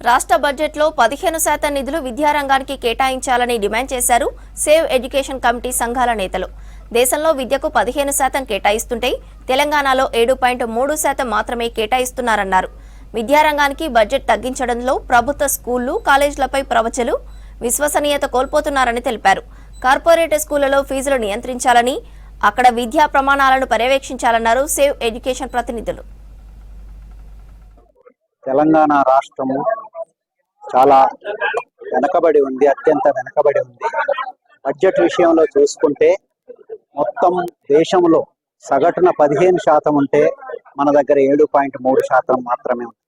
రాష్ట్ర బడ్జెట్లో 15% నిధులు విద్యారంగానికి కేటాయించాలని డిమాండ్ చేశారు సేవ్ ఎడ్యుకేషన్ కమిటీ సంఘాల నేతలు. దేశంలో విద్యకు 15% కేటాయిస్తుంటే తెలంగాణలో 7.3% మాత్రమే కేటాయిస్తున్నారన్నారు. విద్యారంగానికి బడ్జెట్ తగ్గించడంలో ప్రభుత్వ స్కూళ్లు, కాలేజీలపై ప్రవచలు విశ్వసనీయత కోల్పోతున్నారని తెలిపారు. కార్పొరేట్ స్కూళ్లలో ఫీజులు నియంత్రించాలని, అక్కడ విద్యా ప్రమాణాలను పర్యవేక్షించాలన్నారు సేవ్ ఎడ్యుకేషన్ ప్రతినిధులు. తెలంగాణ రాష్ట్రము చాలా వెనకబడి ఉంది, అత్యంత వెనకబడి ఉంది. బడ్జెట్ విషయంలో చూసుకుంటే మొత్తం దేశంలో సగటున 15% ఉంటే మన దగ్గర 7.3% మాత్రమే ఉంది.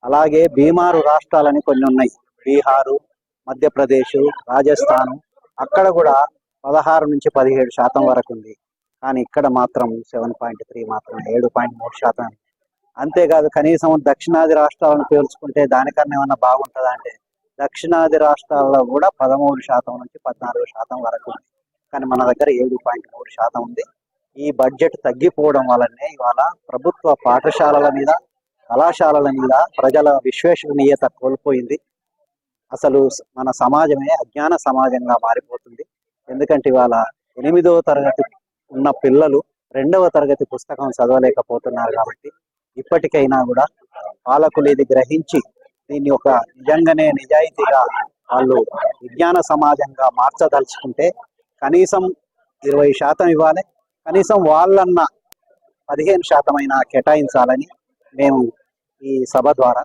అలాగే బీమారు రాష్ట్రాలని కొన్ని ఉన్నాయి, బీహారు, మధ్యప్రదేశ్, రాజస్థాన్, అక్కడ కూడా 16 నుంచి 17% వరకు ఉంది. కానీ ఇక్కడ మాత్రం 7.3 మాత్రమే, 7.3%. అంతేకాదు, కనీసం దక్షిణాది రాష్ట్రాలను పోల్చుకుంటే దానికన్నా ఏమన్నా బాగుంటుందా అంటే దక్షిణాది రాష్ట్రాల్లో కూడా 13% నుంచి 14% వరకు ఉంది. కానీ మన దగ్గర 7.3% ఉంది. ఈ బడ్జెట్ తగ్గిపోవడం వల్లనే ఇవాళ ప్రభుత్వ పాఠశాలల మీద, కళాశాలల మీద ప్రజల విశ్వసనీయత కోల్పోయింది. అసలు మన సమాజమే అజ్ఞాన సమాజంగా మారిపోతుంది. ఎందుకంటే ఇవాళ 8వ తరగతి ఉన్న పిల్లలు 2వ తరగతి పుస్తకం చదవలేకపోతున్నారు. కాబట్టి ఇప్పటికైనా కూడా పాలకులు ఇది గ్రహించి దీన్ని ఒక నిజంగానే నిజాయితీగా వాళ్ళు విజ్ఞాన సమాజంగా మార్చదలుచుకుంటే కనీసం 20% ఇవ్వాలి, కనీసం వాళ్ళన్న 15% అయినా కేటాయించాలని మేము ఈ సభ ద్వారా